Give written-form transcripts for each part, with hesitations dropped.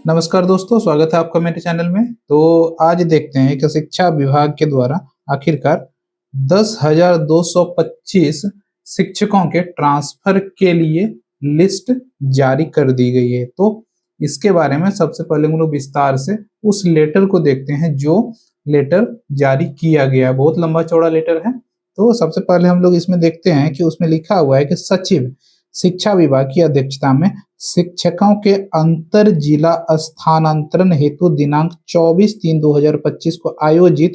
नमस्कार दोस्तों, स्वागत है आपका मेरे चैनल में। तो आज देखते हैं कि शिक्षा विभाग के द्वारा आखिरकार 10,225 शिक्षकों के ट्रांसफर के लिए लिस्ट जारी कर दी गई है। तो इसके बारे में सबसे पहले हम लोग विस्तार से उस लेटर को देखते हैं जो लेटर जारी किया गया। बहुत लंबा चौड़ा लेटर है। तो सबसे पहले हम लोग इसमें देखते हैं कि उसमें लिखा हुआ है कि सचिव शिक्षा विभाग की अध्यक्षता में शिक्षकों के अंतर जिला स्थानांतरण हेतु दिनांक 24/3/2025 को आयोजित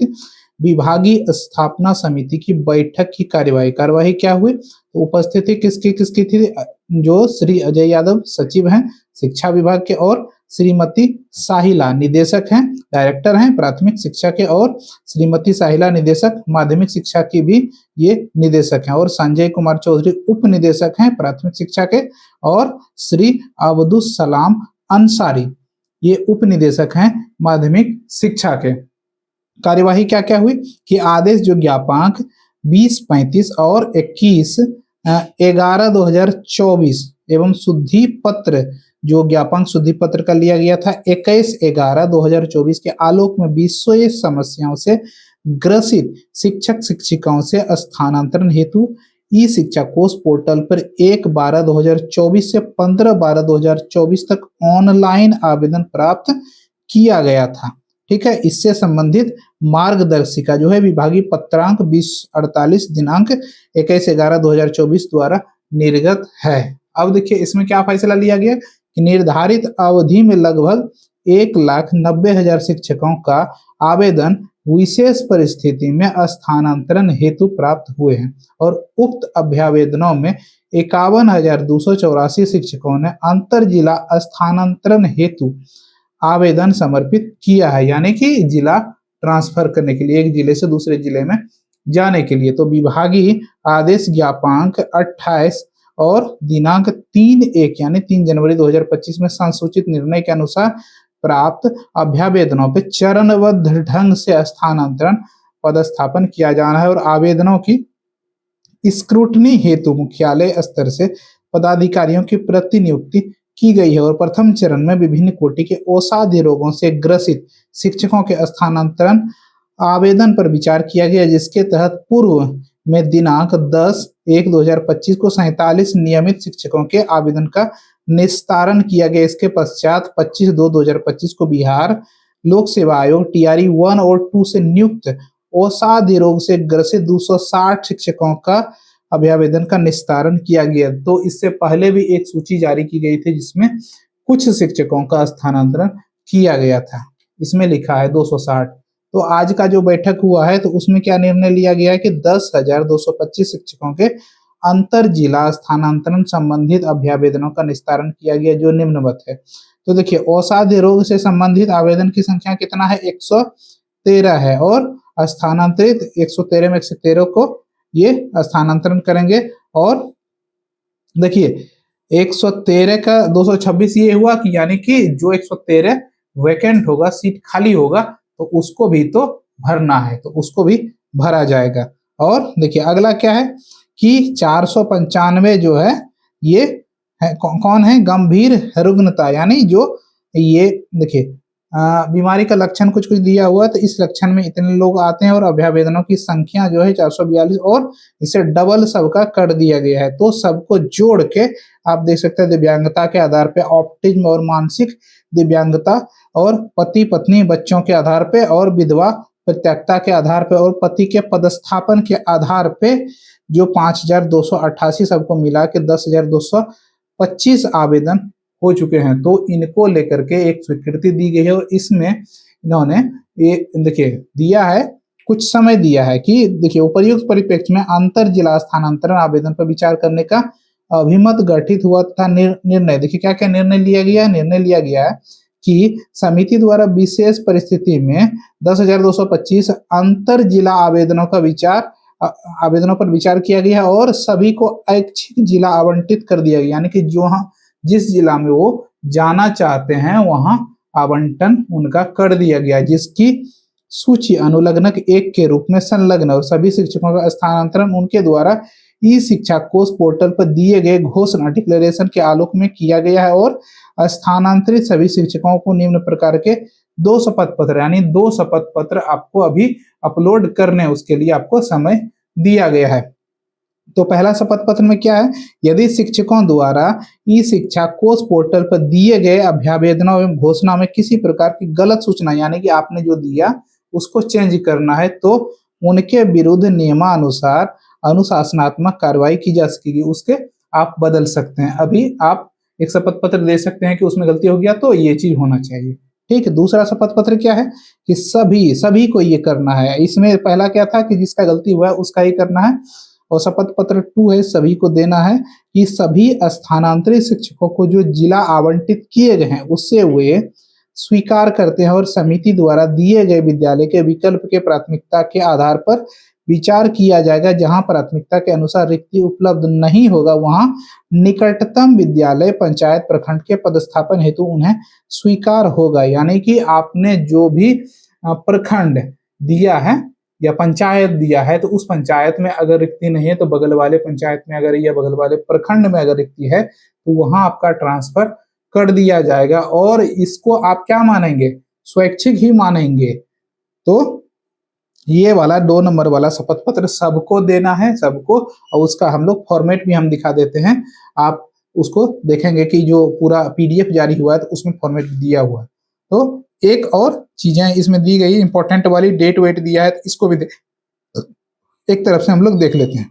विभागीय स्थापना समिति की बैठक की कार्यवाही क्या हुई? तो उपस्थिति किसकी थी? जो श्री अजय यादव सचिव हैं शिक्षा विभाग के, और श्रीमती साहिला निदेशक हैं, डायरेक्टर हैं प्राथमिक शिक्षा के, और श्रीमती साहिला निदेशक माध्यमिक शिक्षा की भी ये निदेशक हैं, और संजय कुमार चौधरी उप निदेशक हैं प्राथमिक शिक्षा के, और श्री अब्दुल सलाम अंसारी ये उप निदेशक हैं माध्यमिक शिक्षा के। कार्यवाही क्या क्या हुई कि आदेश जो ज्ञापांक 2035 और 21/11/2024 एवं शुद्धि पत्र जो ज्ञापांक शुद्धि पत्र का लिया गया था 21/11/2024 के आलोक में विषय समस्याओं से ग्रसित शिक्षक शिक्षिकाओं से स्थानांतरण हेतु ई शिक्षा कोष पोर्टल पर 1/12/2024 से 15/12/2024 तक ऑनलाइन आवेदन प्राप्त किया गया था। ठीक है, इससे संबंधित मार्गदर्शिका जो है विभागीय पत्रांक 2048 दिनांक 21/11/2024 द्वारा निर्गत है। अब देखिए इसमें क्या फैसला लिया गया कि निर्धारित अवधि में लगभग 1,90,000 शिक्षकों का आवेदन विशेष परिस्थिति में स्थानांतरण हेतु प्राप्त हुए हैं, और उक्त अभ्यावेदनों में 51,284 शिक्षकों ने अंतर जिला स्थानांतरण हेतु आवेदन समर्पित किया है, यानी कि जिला ट्रांसफर करने के लिए एक जिले से दूसरे जिले में जाने के लिए। तो विभागीय आदेश ज्ञापांक 28 और दिनांक 3/1 यानी 3 जनवरी 2025 में संसूचित निर्णय के अनुसार प्राप्त अभ्यावेदनों पर चरणबद्ध ढंग से स्थानांतरण पदस्थापन किया जाना है, और आवेदनों की स्क्रूटनी हेतु मुख्यालय स्तर से पदाधिकारियों की प्रतिनियुक्ति की गई है, और प्रथम चरण में विभिन्न कोटि के असाध्य रोगों से ग्रसित शिक्षकों के स्थानांतरण आवेदन पर विचार किया गया, जिसके तहत पूर्व में दिनांक 10/1/2025 को 47 नियमित शिक्षकों के आवेदन का निस्तारण किया गया। इसके पश्चात 25/2/2025 को बिहार लोक सेवा आयोग TRE 1 और 2 से नियुक्त असाध्य रोग से ग्रसित 260 शिक्षकों का अभ्यावेदन का निस्तारण किया गया। तो इससे पहले भी एक सूची जारी की गई थी जिसमें कुछ शिक्षकों का स्थानांतरण किया गया था। इसमें लिखा है 260। तो आज का जो बैठक हुआ है तो उसमें क्या निर्णय लिया गया है कि 10,225 शिक्षकों के अंतर जिला स्थानांतरण संबंधित अभ्यावेदनों का निस्तारण किया गया, जो निम्नवत है। तो देखिए असाध्य रोग से संबंधित आवेदन की संख्या कितना है? 113 है, और स्थानांतरित 113 में 113 को ये स्थानांतरण करेंगे। और देखिए 113 का 226 ये हुआ कि यानी कि जो 113 वैकेंट होगा, सीट खाली होगा, तो उसको भी तो भरना है, तो उसको भी भरा जाएगा। और देखिए अगला क्या है कि 495 जो है ये है कौन है? गंभीर रुग्णता, यानी जो ये देखिए बीमारी का लक्षण कुछ दिया हुआ है, तो इस लक्षण में इतने लोग आते हैं, और अभ्यावेदनों की संख्या जो है 442, और इसे डबल सबका कर दिया गया है। तो सबको जोड़ के आप देख सकते हैं दिव्यांगता के आधार पे, ऑप्टिज्म और मानसिक दिव्यांगता, और पति पत्नी बच्चों के आधार पे, और विधवा प्रत्यक्षता के आधार पे, और पति के पदस्थापन के आधार पे जो 5,288 सबको मिला के 10,225 आवेदन हो चुके हैं। तो इनको लेकर के एक स्वीकृति दी गई है, और इसमें इन्होंने ये देखिए दिया है, कुछ समय दिया है कि देखिए उपर्युक्त परिप्रेक्ष्य में अंतर जिला स्थानांतरण आवेदन पर विचार करने का अभिमत गठित हुआ था। निर्णय देखिए क्या क्या निर्णय लिया गया है। निर्णय लिया गया है कि समिति द्वारा विशेष परिस्थिति में 10,225 अंतर जिला आवेदनों पर विचार किया गया है, और सभी को ऐच्छिक जिला आवंटित कर दिया गया, यानी कि जो जिस जिला में वो जाना चाहते हैं वहां आवंटन उनका कर दिया गया, जिसकी सूची अनुलग्नक 1 के रूप में संलग्न, और सभी शिक्षकों का स्थानांतरण उनके द्वारा ई शिक्षा कोष पोर्टल पर दिए गए घोषणा डिक्लेरेशन के आलोक में किया गया है और स्थानांतरित सभी शिक्षकों को निम्न प्रकार के 2 शपथ पत्र यानी 2 शपथ पत्र आपको अभी अपलोड करने, उसके लिए आपको समय दिया गया है। तो पहला शपथ पत्र में क्या है, यदि शिक्षकों द्वारा ई शिक्षा कोष पोर्टल पर दिए गए अभ्यावेदनों एवं घोषणा में किसी प्रकार की गलत सूचना यानी कि आपने जो दिया उसको चेंज करना है तो उनके विरुद्ध नियमानुसार अनुशासनात्मक कार्रवाई की जा सकेगी, उसके आप बदल सकते हैं। अभी आप एक शपथ पत्र दे सकते हैं कि उसमें गलती हो गया तो ये चीज होना चाहिए, ठीक है। दूसरा शपथ पत्र क्या है कि सभी को ये करना है। इसमें पहला क्या था कि जिसका गलती हुआ है उसका ही करना है, और शपथ पत्र 2 है सभी को देना है कि सभी स्थानांतरित शिक्षकों को जो जिला आवंटित किए गए हैं उससे वे स्वीकार करते हैं और समिति द्वारा दिए गए विद्यालय के विकल्प के प्राथमिकता के आधार पर विचार किया जाएगा। जहां प्राथमिकता के अनुसार रिक्ति उपलब्ध नहीं होगा वहां निकटतम विद्यालय पंचायत प्रखंड के पदस्थापन हेतु उन्हें स्वीकार होगा। यानी कि आपने जो भी प्रखंड दिया है या पंचायत दिया है तो उस पंचायत में अगर रिक्ति नहीं है तो बगल वाले पंचायत में अगर या बगल वाले प्रखंड में अगर रिक्ति है तो वहां आपका ट्रांसफर कर दिया जाएगा और इसको आप क्या मानेंगे, स्वैच्छिक ही मानेंगे। तो ये वाला 2 नंबर वाला शपथ पत्र सबको देना है, सबको, और उसका हम लोग फॉर्मेट भी हम दिखा देते हैं, आप उसको देखेंगे कि जो पूरा पीडीएफ जारी हुआ है तो उसमें फॉर्मेट दिया हुआ है। तो एक और चीजें इसमें दी गई इंपॉर्टेंट वाली, डेट वेट दिया है तो इसको भी एक तरफ से हम लोग देख लेते हैं।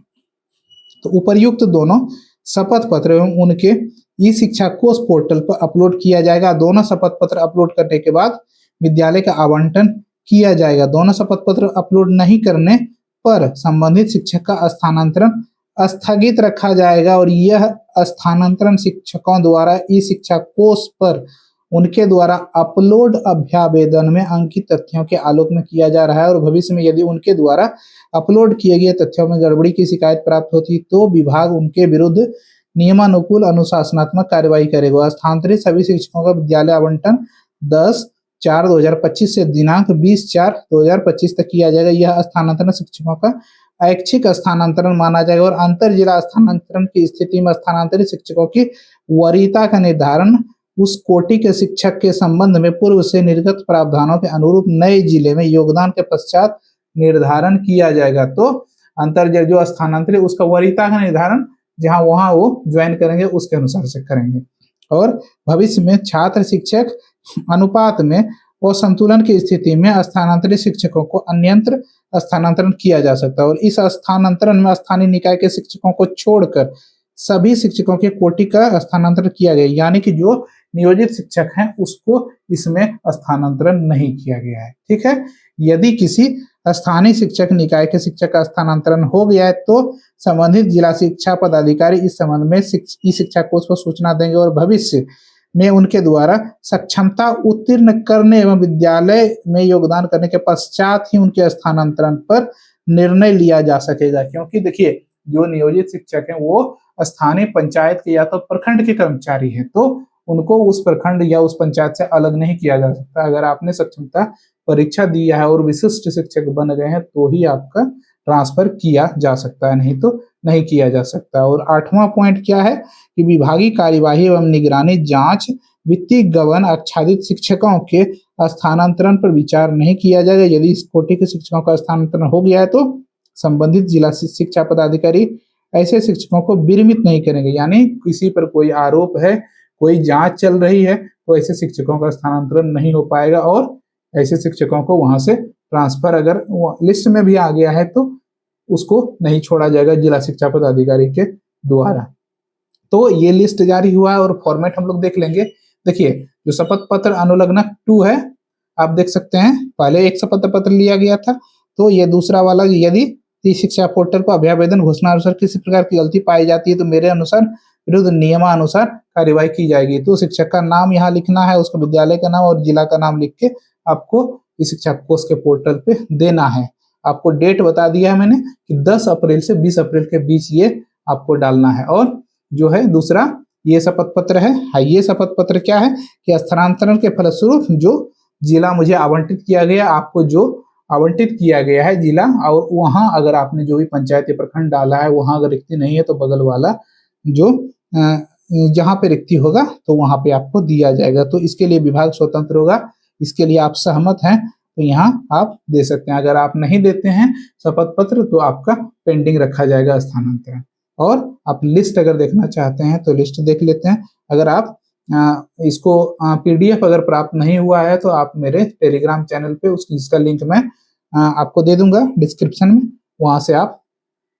तो उपर्युक्त दोनों शपथ पत्र एवं उनके ई शिक्षा कोष पोर्टल पर अपलोड किया जाएगा। दोनों शपथ पत्र अपलोड करने के बाद विद्यालय का आवंटन किया जाएगा। दोनों शपथ पत्र अपलोड नहीं करने पर संबंधित शिक्षक का स्थानांतरण स्थगित रखा जाएगा और यह स्थानांतरण शिक्षकों द्वारा ई शिक्षा कोष पर उनके द्वारा अपलोड अभ्यावेदन में अंकित तथ्यों के आलोक में किया जा रहा है। और भविष्य में यदि उनके द्वारा अपलोड किए गए तथ्यों में गड़बड़ी की शिकायत प्राप्त होती तो विभाग उनके विरुद्ध नियमानुकूल अनुशासनात्मक कार्यवाही करेगा। स्थानांतरित सभी शिक्षकों का विद्यालय आवंटन 10/4/2025 से दिनांक 20/4/2025 तक किया जाएगा। यह स्थानांतरण शिक्षकों का ऐच्छिक स्थानांतरण माना जाएगा और अंतर जिला स्थानांतरण की स्थिति में स्थानांतरित शिक्षकों की वरीयता का निर्धारण उस कोटि के शिक्षक के संबंध में पूर्व से निर्गत प्रावधानों के अनुरूप नए जिले में योगदान के पश्चात निर्धारण किया जाएगा। तो अंतर जो स्थानांतरित उसका वरीयता का निर्धारण जहां वहां वो ज्वाइन करेंगे उसके अनुसार से करेंगे। और भविष्य में छात्र शिक्षक अनुपात में असंतुलन की स्थिति में स्थानांतरित शिक्षकों को अन्यत्र स्थानांतरण किया जा सकता है और इस स्थानांतरण में स्थानीय निकाय के शिक्षकों को छोड़कर सभी शिक्षकों के कोटि का स्थानांतरण किया गया, यानी कि जो नियोजित शिक्षक हैं उसको इसमें स्थानांतरण नहीं किया गया है, ठीक है। यदि किसी स्थानीय शिक्षक निकाय के शिक्षक का स्थानांतरण हो गया है तो संबंधित जिला शिक्षा पदाधिकारी इस संबंध में ई शिक्षा कोष पर सूचना देंगे और भविष्य में उनके द्वारा सक्षमता उत्तीर्ण करने एवं विद्यालय में योगदान करने के पश्चात ही उनके स्थानांतरण पर निर्णय लिया जा सकेगा। क्योंकि देखिए जो नियोजित शिक्षक हैं वो स्थानीय पंचायत के या तो प्रखंड के कर्मचारी हैं तो उनको उस प्रखंड या उस पंचायत से अलग नहीं किया जा सकता। अगर आपने सक्षमता परीक्षा दिया है और विशिष्ट शिक्षक बन गए हैं तो ही आपका ट्रांसफर किया जा सकता है, नहीं तो नहीं किया जा सकता। और 8वां पॉइंट क्या है कि विभागीय कार्यवाही एवं निगरानी जांच वित्तीय गबन आच्छादित शिक्षकों के स्थानांतरण पर विचार नहीं किया जाएगा। यदि इस कोटि के शिक्षकों का स्थानांतरण हो गया है तो संबंधित जिला शिक्षा पदाधिकारी ऐसे शिक्षकों को विरमित नहीं करेंगे, यानी किसी पर कोई आरोप है, कोई जांच चल रही है तो ऐसे शिक्षकों का स्थानांतरण नहीं हो पाएगा और ऐसे शिक्षकों को वहां से ट्रांसफर अगर लिस्ट में भी आ गया है तो उसको नहीं छोड़ा जाएगा जिला शिक्षा पदाधिकारी के द्वारा। तो ये लिस्ट जारी हुआ है और फॉर्मेट हम लोग देख लेंगे। देखिए जो शपथ पत्र अनुलग्नक 2 है आप देख सकते हैं, पहले एक शपथ पत्र लिया गया था तो ये दूसरा वाला, यदि शिक्षा पोर्टल पर अभ्यावेदन घोषणा अनुसार किसी प्रकार की गलती पाई जाती है तो मेरे अनुसार विरुद्ध नियमानुसार कार्यवाही की जाएगी। तो शिक्षक का नाम यहाँ लिखना है, उसको विद्यालय का नाम और जिला का नाम लिख के आपको इस शिक्षा कोष के पोर्टल पे देना है। आपको डेट बता दिया है मैंने कि 10 अप्रैल से 20 अप्रैल के बीच ये आपको डालना है। और जो है दूसरा ये शपथ पत्र है, ये शपथ पत्र क्या है कि स्थानांतरण के फलस्वरूप जो जिला मुझे आवंटित किया गया, आपको जो आवंटित किया गया है जिला, और वहां अगर आपने जो भी पंचायत या प्रखंड डाला है वहां अगर रिक्ति नहीं है तो बगल वाला जो जहां पे रिक्ति होगा तो वहां पे आपको दिया जाएगा। तो इसके लिए विभाग स्वतंत्र होगा। इसके लिए आप सहमत हैं तो यहाँ आप दे सकते हैं। अगर आप नहीं देते हैं शपथ पत्र तो आपका पेंडिंग रखा जाएगा स्थानांतरण। और आप लिस्ट अगर देखना चाहते हैं तो लिस्ट देख लेते हैं। अगर आप इसको पीडीएफ अगर प्राप्त नहीं हुआ है तो आप मेरे टेलीग्राम चैनल पे इसका लिंक मैं आपको दे दूंगा डिस्क्रिप्शन में, वहां से आप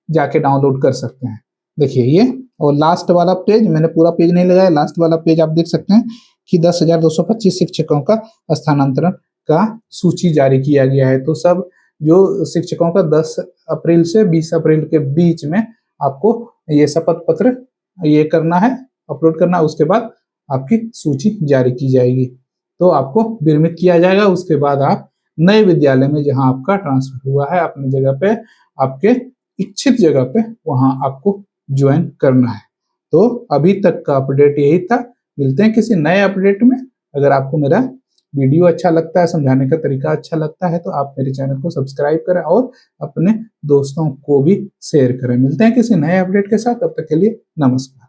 जाके डाउनलोड कर सकते हैं। देखिए ये, और लास्ट वाला पेज, मैंने पूरा पेज नहीं लगाया, लास्ट वाला पेज आप देख सकते हैं कि 10,225 शिक्षकों का स्थानांतरण का सूची जारी किया गया है। तो सब जो शिक्षकों का 10 अप्रैल से 20 अप्रैल के बीच में आपको ये शपथ पत्र ये करना है, अपलोड करना है। उसके बाद आपकी सूची जारी की जाएगी, तो आपको विरमित किया जाएगा। उसके बाद आप नए विद्यालय में जहां आपका ट्रांसफर हुआ है अपनी जगह पे, आपके इच्छित जगह पे, वहां आपको ज्वाइन करना है। तो अभी तक का अपडेट यही था। मिलते हैं किसी नए अपडेट में। अगर आपको मेरा वीडियो अच्छा लगता है, समझाने का तरीका अच्छा लगता है, तो आप मेरे चैनल को सब्सक्राइब करें और अपने दोस्तों को भी शेयर करें। मिलते हैं किसी नए अपडेट के साथ, तब तक के लिए नमस्कार।